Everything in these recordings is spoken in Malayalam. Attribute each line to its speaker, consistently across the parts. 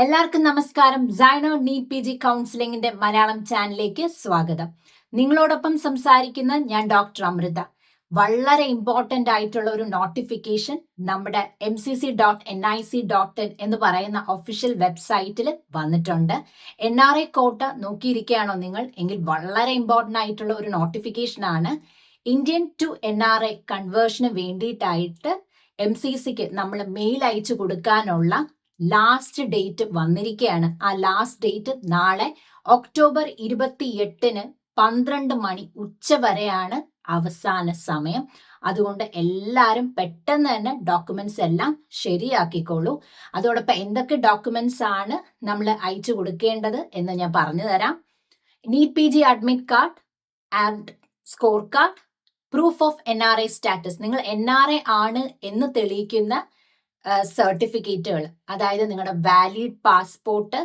Speaker 1: എല്ലാവർക്കും നമസ്കാരം. സൈനോ നീറ്റ് പി ജി കൗൺസിലിംഗിന്റെ മലയാളം ചാനലിലേക്ക് സ്വാഗതം. നിങ്ങളോടൊപ്പം സംസാരിക്കുന്ന ഞാൻ ഡോക്ടർ അമൃത. വളരെ ഇമ്പോർട്ടൻ്റ് ആയിട്ടുള്ള ഒരു നോട്ടിഫിക്കേഷൻ നമ്മുടെ mcc.nic.in എന്ന് പറയുന്ന ഒഫീഷ്യൽ വെബ്സൈറ്റിൽ വന്നിട്ടുണ്ട്. NRI കോട്ട നോക്കിയിരിക്കുകയാണോ നിങ്ങൾ? എങ്കിൽ വളരെ ഇമ്പോർട്ടൻ്റ് ആയിട്ടുള്ള ഒരു നോട്ടിഫിക്കേഷൻ ആണ്. ഇന്ത്യൻ ടു NRI കൺവേർഷന് വേണ്ടിയിട്ടായിട്ട് MCCക്ക് നമ്മൾ മെയിൽ അയച്ചു കൊടുക്കാനുള്ള ലാസ്റ്റ് ഡേറ്റ് വന്നിരിക്കുകയാണ്. ആ ലാസ്റ്റ് ഡേറ്റ് നാളെ ഒക്ടോബർ 28 12 മണി ഉച്ച വരെയാണ് അവസാന സമയം. അതുകൊണ്ട് എല്ലാവരും പെട്ടെന്ന് തന്നെ ഡോക്യുമെന്റ്സ് എല്ലാം ശരിയാക്കിക്കോളൂ. അതോടൊപ്പം എന്തൊക്കെ ഡോക്യുമെന്റ്സ് ആണ് നമ്മൾ അയച്ചു കൊടുക്കേണ്ടത് എന്ന് ഞാൻ പറഞ്ഞു തരാം. NEET PG admit card and score card, proof of NRI status, നിങ്ങൾ NRI ആണ് എന്ന് തെളിയിക്കുന്ന സർട്ടിഫിക്കറ്റുകൾ, അതായത് നിങ്ങളുടെ വാലിഡ് പാസ്പോർട്ട്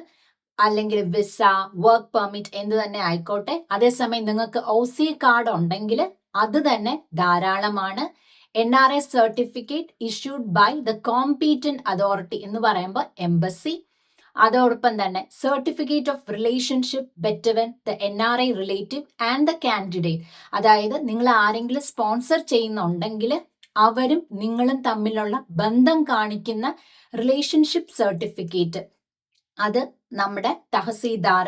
Speaker 1: അല്ലെങ്കിൽ വിസ, വർക്ക് പെർമിറ്റ് എന്ത് തന്നെ ആയിക്കോട്ടെ. അതേസമയം നിങ്ങൾക്ക് OC കാർഡ് ഉണ്ടെങ്കിൽ അത് തന്നെ ധാരാളമാണ്. NRI certificate issued by the competent authority എന്ന് പറയുമ്പോൾ എംബസി. അതോടൊപ്പം തന്നെ certificate of relationship between the NRI relative and the candidate, അതായത് നിങ്ങൾ ആരെങ്കിലും സ്പോൺസർ ചെയ്യുന്നുണ്ടെങ്കിൽ അവരും നിങ്ങളും തമ്മിലുള്ള ബന്ധം കാണിക്കുന്ന റിലേഷൻഷിപ്പ് സർട്ടിഫിക്കറ്റ്, അത് നമ്മുടെ തഹസീൽദാർ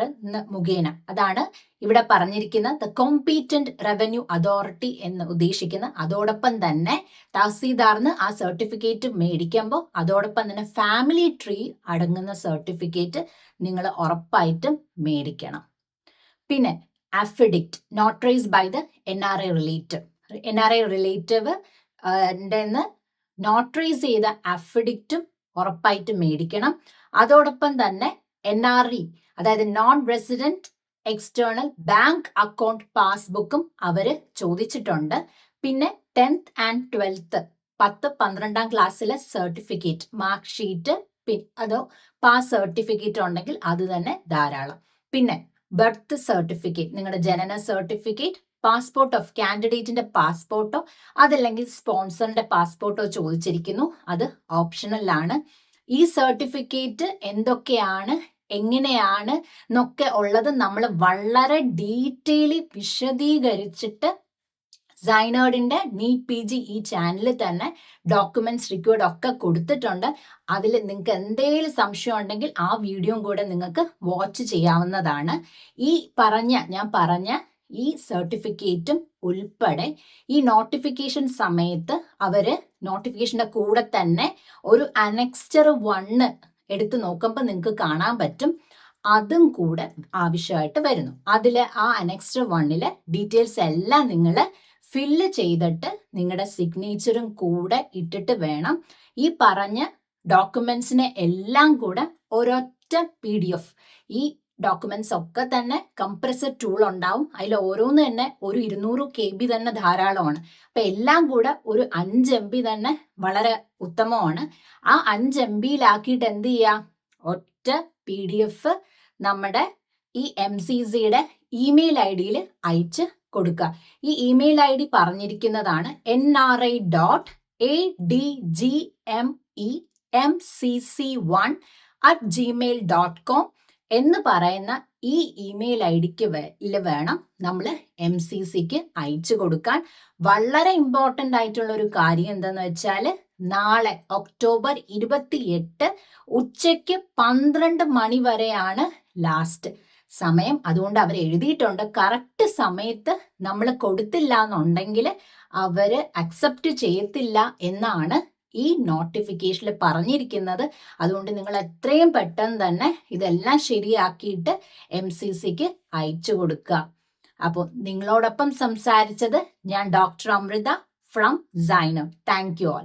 Speaker 1: മുഖേന, അതാണ് ഇവിടെ പറഞ്ഞിരിക്കുന്ന ദ കോമ്പീറ്റന്റ് റവന്യൂ അതോറിറ്റി എന്ന് ഉദ്ദേശിക്കുന്ന. അതോടൊപ്പം തന്നെ തഹസീൽദാറിന് ആ സർട്ടിഫിക്കറ്റ് മേടിക്കുമ്പോൾ അതോടൊപ്പം തന്നെ ഫാമിലി ട്രീ അടങ്ങുന്ന സർട്ടിഫിക്കറ്റ് നിങ്ങൾ ഉറപ്പായിട്ടും മേടിക്കണം. പിന്നെ affidavit notarized by the NRI relative notarize ചെയ്ത അഫിഡവിറ്റും ഉറപ്പായിട്ട് മേടിക്കണം. അതോടൊപ്പം തന്നെ NRE, അതായത് non resident external bank account പാസ്ബുക്കും അവര് ചോദിച്ചിട്ടുണ്ട്. പിന്നെ 10th and 12th 10-12 ക്ലാസ്സിലെ സർട്ടിഫിക്കറ്റ്, മാർക്ക് ഷീറ്റ്, അതോ പാസ് സർട്ടിഫിക്കറ്റ് ഉണ്ടെങ്കിൽ അത് തന്നെ ധാരാളം. പിന്നെ ബർത്ത് സർട്ടിഫിക്കറ്റ്, നിങ്ങളുടെ ജനന സർട്ടിഫിക്കറ്റ്, പാസ്പോർട്ട് ഓഫ് കാൻഡിഡേറ്റിന്റെ പാസ്പോർട്ടോ അതല്ലെങ്കിൽ സ്പോൺസറിന്റെ പാസ്പോർട്ടോ ചോദിച്ചിരിക്കുന്നു. അത് ഓപ്ഷണലാണ്. ഈ സർട്ടിഫിക്കറ്റ് എന്തൊക്കെയാണ്, എങ്ങനെയാണ് എന്നൊക്കെ ഉള്ളത് നമ്മൾ വളരെ ഡീറ്റെയിലി വിശദീകരിച്ചിട്ട് സൈനേഡിന്റെ നീറ്റ് PG ഈ ചാനലിൽ തന്നെ ഡോക്യുമെന്റ്സ് റിക്വയർഡ് ഒക്കെ കൊടുത്തിട്ടുണ്ട്. അതിൽ നിങ്ങൾക്ക് എന്തെങ്കിലും സംശയം ഉണ്ടെങ്കിൽ ആ വീഡിയോയും കൂടെ നിങ്ങൾക്ക് വാച്ച് ചെയ്യാവുന്നതാണ്. ഞാൻ പറഞ്ഞ ഈ സർട്ടിഫിക്കറ്റും ഉൾപ്പെടെ ഈ നോട്ടിഫിക്കേഷൻ സമയത്ത് അവര് നോട്ടിഫിക്കേഷന്റെ കൂടെ തന്നെ ഒരു അനെക്സ്റ്റർ 1 എടുത്ത് നോക്കുമ്പോൾ നിങ്ങൾക്ക് കാണാൻ പറ്റും, അതും കൂടെ ആവശ്യമായിട്ട് വരുന്നു. അതില് ആ അനെക്സ്റ്റർ 1 ഡീറ്റെയിൽസ് എല്ലാം നിങ്ങൾ ഫില്ല് ചെയ്തിട്ട് നിങ്ങളുടെ സിഗ്നേച്ചറും കൂടെ ഇട്ടിട്ട് വേണം ഈ പറഞ്ഞ ഡോക്യുമെന്റ്സിനെ എല്ലാം കൂടെ ഒരൊറ്റ PDF, ഈ ഡോക്യുമെന്റ്സ് ഒക്കെ തന്നെ കംപ്രസർ ടൂൾ ഉണ്ടാവും. അതിൽ ഓരോന്ന് തന്നെ ഒരു 200 KB തന്നെ ധാരാളമാണ്. അപ്പൊ എല്ലാം കൂടെ ഒരു 5 MB തന്നെ വളരെ ഉത്തമമാണ്. ആ 5 MB-യിലാക്കിയിട്ട് എന്ത് ചെയ്യാം, ഒറ്റ PDF നമ്മുടെ ഈ MCCയുടെ ഇമെയിൽ ID-യിൽ അയച്ച് കൊടുക്കുക. ഈ ഇമെയിൽ ID പറഞ്ഞിരിക്കുന്നതാണ് nri.adgmemcc1@gmail.com എന്ന് പറയുന്ന ഈ ഇമെയിൽ ID-ക്ക് വേണം നമ്മൾ MCCക്ക് അയച്ചു കൊടുക്കാൻ. വളരെ ഇമ്പോർട്ടൻ്റ് ആയിട്ടുള്ള ഒരു കാര്യം എന്താന്ന് വെച്ചാൽ നാളെ ഒക്ടോബർ 28 ഉച്ചയ്ക്ക് 12 മണി വരെയാണ് ലാസ്റ്റ് സമയം. അതുകൊണ്ട് അവർ എഴുതിയിട്ടുണ്ട്, കറക്റ്റ് സമയത്ത് നമ്മൾ കൊടുത്തില്ല എന്നുണ്ടെങ്കിൽ അവര് അക്സെപ്റ്റ് ചെയ്യത്തില്ല എന്നാണ് ഈ നോട്ടിഫിക്കേഷനിൽ പറഞ്ഞിരിക്കുന്നത്. അതുകൊണ്ട് നിങ്ങൾ എത്രയും പെട്ടെന്ന് തന്നെ ഇതെല്ലാം ശരിയാക്കിയിട്ട് MCCക്ക് അയച്ചു കൊടുക്കുക. അപ്പോൾ നിങ്ങളോടൊപ്പം സംസാരിച്ചത് ഞാൻ ഡോക്ടർ അമൃത ഫ്രം സൈനോ. Thank you all.